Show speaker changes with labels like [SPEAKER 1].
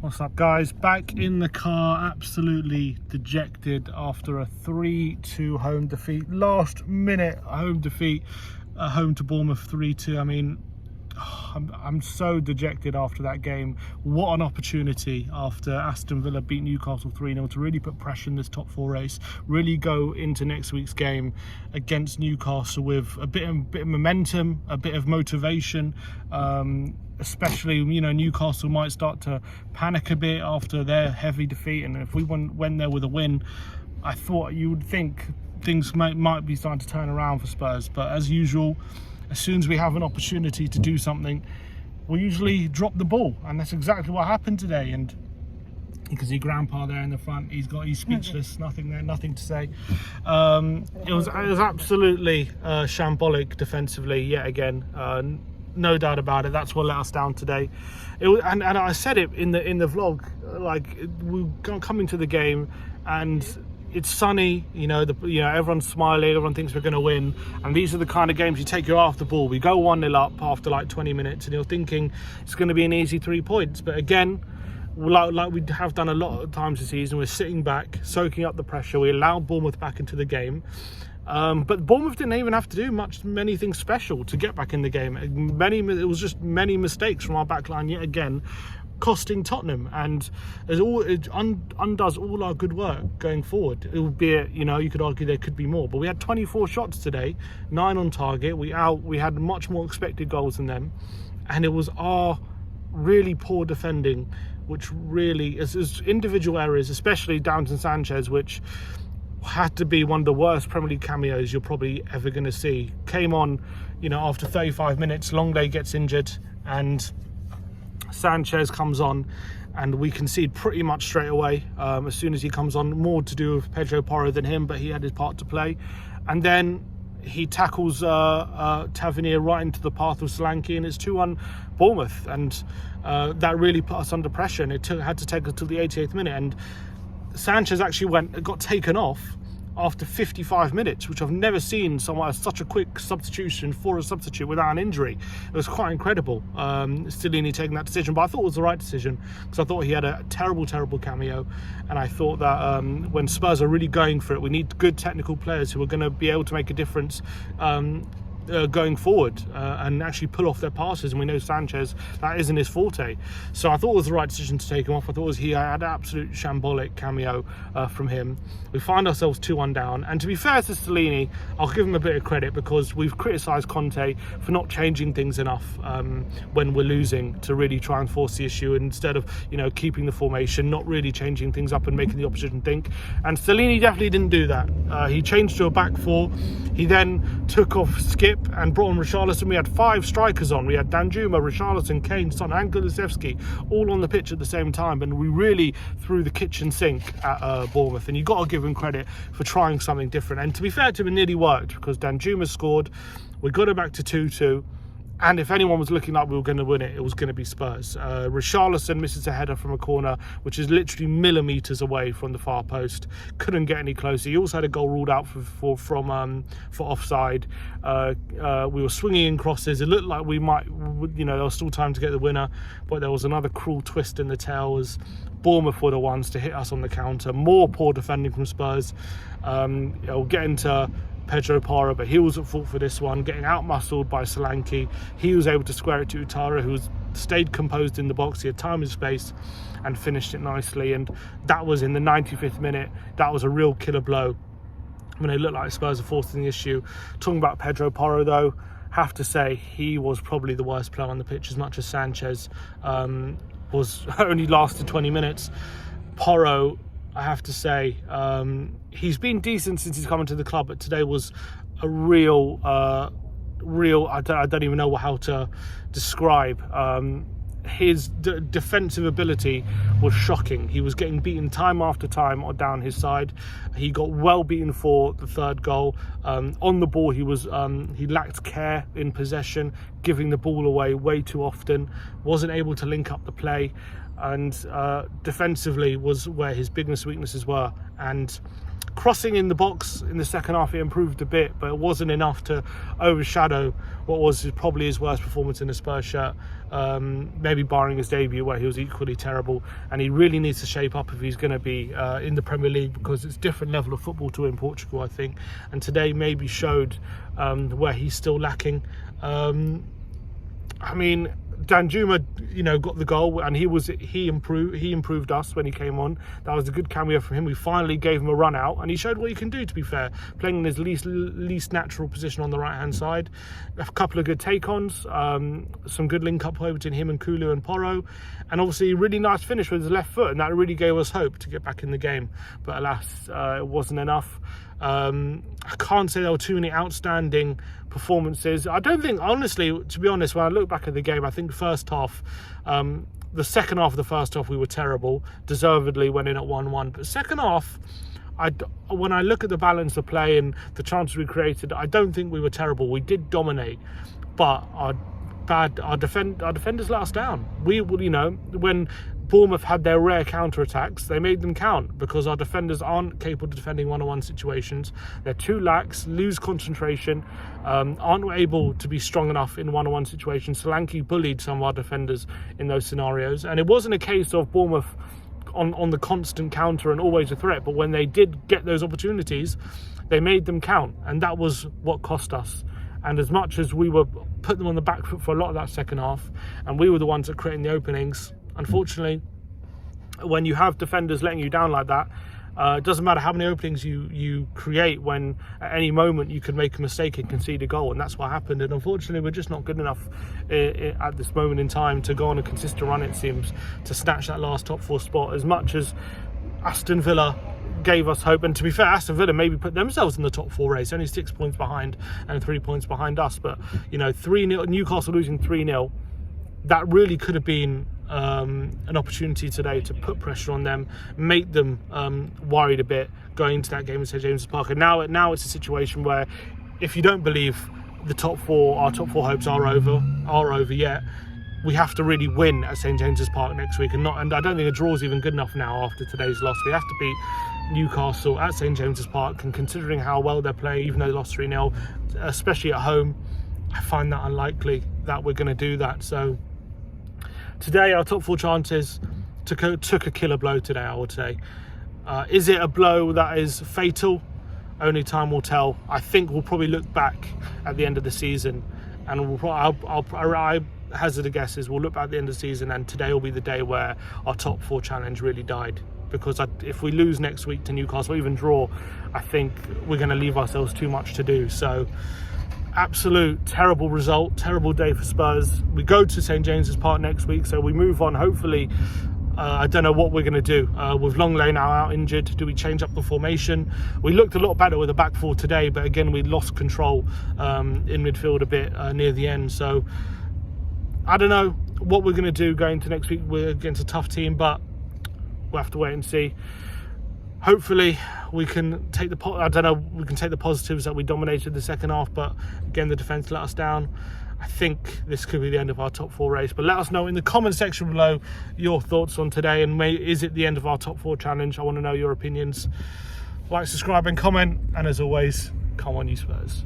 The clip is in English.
[SPEAKER 1] What's up, guys? Back in the car, absolutely dejected after a 3-2 home defeat. Last minute home defeat, home to Bournemouth 3-2. I mean, I'm so dejected after that game. What an opportunity after Aston Villa beat Newcastle 3-0 to really put pressure in this top four race, really go into next week's game against Newcastle with a bit of momentum, a bit of motivation. Especially, you know, Newcastle might start to panic a bit after their heavy defeat, and if we went there with a win, I thought you would think things might be starting to turn around for Spurs. But as usual, as soon as we have an opportunity to do something, we usually drop the ball, and that's exactly what happened today. And you can see Grandpa there in the front. He's speechless, nothing there, nothing to say. It was absolutely shambolic defensively yet again. No doubt about it. That's what let us down today. And I said it in the vlog. Like, we're coming to the game, and it's sunny. You know, everyone's smiling. Everyone thinks we're going to win. And these are the kind of games you take your eye off the ball. We go 1-0 up after like 20 minutes, and you're thinking it's going to be an easy 3 points. But again, like we have done a lot of times this season, we're sitting back, soaking up the pressure. We allowed Bournemouth back into the game. But Bournemouth didn't even have to do many things special to get back in the game. It was just many mistakes from our back line yet again, costing Tottenham, and it undoes all our good work going forward. Albeit, you know, you could argue there could be more, but we had 24 shots today, 9 on target. We had much more expected goals than them, and it was our really poor defending, which really is individual errors, especially down to Sanchez, which had to be one of the worst Premier League cameos you're probably ever going to see. Came on, you know, after 35 minutes, Longley gets injured, and Sanchez comes on, and we concede pretty much straight away as soon as he comes on. More to do with Pedro Porro than him, but he had his part to play. And then he tackles Tavernier right into the path of Solanke, and it's 2-1 Bournemouth, and that really put us under pressure, and it had to take us till the 88th minute. And Sanchez actually got taken off after 55 minutes, which I've never seen someone such a quick substitution for a substitute without an injury. It was quite incredible. Stellini taking that decision, but I thought it was the right decision, because I thought he had a terrible cameo, and I thought that when Spurs are really going for it, we need good technical players who are going to be able to make a difference going forward and actually pull off their passes, and we know Sanchez, that isn't his forte. So I thought it was the right decision to take him off. I thought he had an absolute shambolic cameo from him. We find ourselves 2-1 down, and to be fair to Stellini, I'll give him a bit of credit, because we've criticised Conte for not changing things enough when we're losing, to really try and force the issue instead of, you know, keeping the formation, not really changing things up and making the opposition think. And Stellini definitely didn't do that. He changed to a back four. He then took off Skip and brought on Richarlison. We had 5 strikers on. We had Danjuma, Richarlison, Kane, Son, and Kulusevski all on the pitch at the same time, and we really threw the kitchen sink at Bournemouth. And you've got to give him credit for trying something different. And to be fair to him, it nearly worked, because Danjuma scored. We got it back to 2-2. And if anyone was looking like we were going to win it, it was going to be Spurs. Richarlison misses a header from a corner, which is literally millimetres away from the far post. Couldn't get any closer. He also had a goal ruled out for offside. We were swinging in crosses. It looked like we might, you know, there was still time to get the winner, but there was another cruel twist in the tail as Bournemouth were the ones to hit us on the counter. More poor defending from Spurs. We'll get into Pedro Porro, but he was at fault for this one, getting out-muscled by Solanke. He was able to square it to Utara, who stayed composed in the box. He had time and space and finished it nicely, and that was in the 95th minute. That was a real killer blow when it looked like Spurs are forcing the issue. Talking about Pedro Porro, though, have to say he was probably the worst player on the pitch, as much as Sanchez was only lasted 20 minutes. Porro, I have to say, he's been decent since he's come into the club, but today was a real, I don't even know how to describe. His defensive ability was shocking. He was getting beaten time after time down his side. He got well beaten for the 3rd goal. On the ball, he lacked care in possession, giving the ball away way too often. Wasn't able to link up the play, and defensively was where his biggest weaknesses were. And Crossing in the box in the second half, it improved a bit, but it wasn't enough to overshadow what was probably his worst performance in a Spurs shirt, maybe barring his debut where he was equally terrible. And he really needs to shape up if he's going to be in the Premier League, because it's a different level of football to in Portugal, I think. And today maybe showed where he's still lacking. I mean, Danjuma, got the goal, and he improved us when he came on. That was a good cameo from him. We finally gave him a run out, and he showed what he can do, to be fair, playing in his least natural position on the right hand side. A couple of good take-ons, some good link-up play between him and Kulu and Porro, and obviously a really nice finish with his left foot, and that really gave us hope to get back in the game. But alas, it wasn't enough. I can't say there were too many outstanding performances. I don't think, honestly, to be honest, when I look back at the game, I think first half, the second half of the first half we were terrible, deservedly went in at 1-1. But second half, when I look at the balance of play and the chances we created, I don't think we were terrible. We did dominate, but our defenders let us down. When Bournemouth had their rare counter-attacks, they made them count, because our defenders aren't capable of defending one-on-one situations. They're too lax, lose concentration, aren't able to be strong enough in one-on-one situations. Solanke bullied some of our defenders in those scenarios, and it wasn't a case of Bournemouth on the constant counter and always a threat, but when they did get those opportunities, they made them count, and that was what cost us. And as much as we were put them on the back foot for a lot of that second half, and we were the ones that created the openings, unfortunately, when you have defenders letting you down like that, it doesn't matter how many openings you create, when at any moment you can make a mistake and concede a goal, and that's what happened. And unfortunately, we're just not good enough at this moment in time to go on a consistent run, it seems, to snatch that last top four spot. As much as Aston Villa gave us hope, and to be fair, Aston Villa maybe put themselves in the top four race, only 6 points behind and 3 points behind us, but 3-0, Newcastle losing 3-0, that really could have been an opportunity today to put pressure on them, make them worried a bit going into that game at St James's Park. And now it's a situation where, if you don't believe our top four hopes are over yet, we have to really win at St James's Park next week, and I don't think a draw is even good enough now after today's loss. We have to beat Newcastle at St James's Park, and considering how well they're playing, even though they lost 3-0, especially at home, I find that unlikely that we're going to do that. So today, our top four chances took a killer blow today, I would say. Is it a blow that is fatal? Only time will tell. I think we'll probably look back at the end of the season, and I hazard a guess is we'll look back at the end of the season, and today will be the day where our top four challenge really died. Because if we lose next week to Newcastle, or even draw, I think we're going to leave ourselves too much to do. So, absolute terrible result, terrible day for Spurs. We go to St James's Park next week, so we move on. Hopefully, I don't know what we're going to do with Longley now out injured. Do we change up the formation? We looked a lot better with the back four today, but again, we lost control in midfield a bit near the end. So I don't know what we're going to do going to next week. We're against a tough team, but we'll have to wait and see. Hopefully we can take the positives that we dominated the second half, but again, the defence let us down. I think this could be the end of our top four race, but let us know in the comment section below your thoughts on today, and is it the end of our top four challenge? I want to know your opinions. Like, subscribe and comment, and as always, come on you Spurs.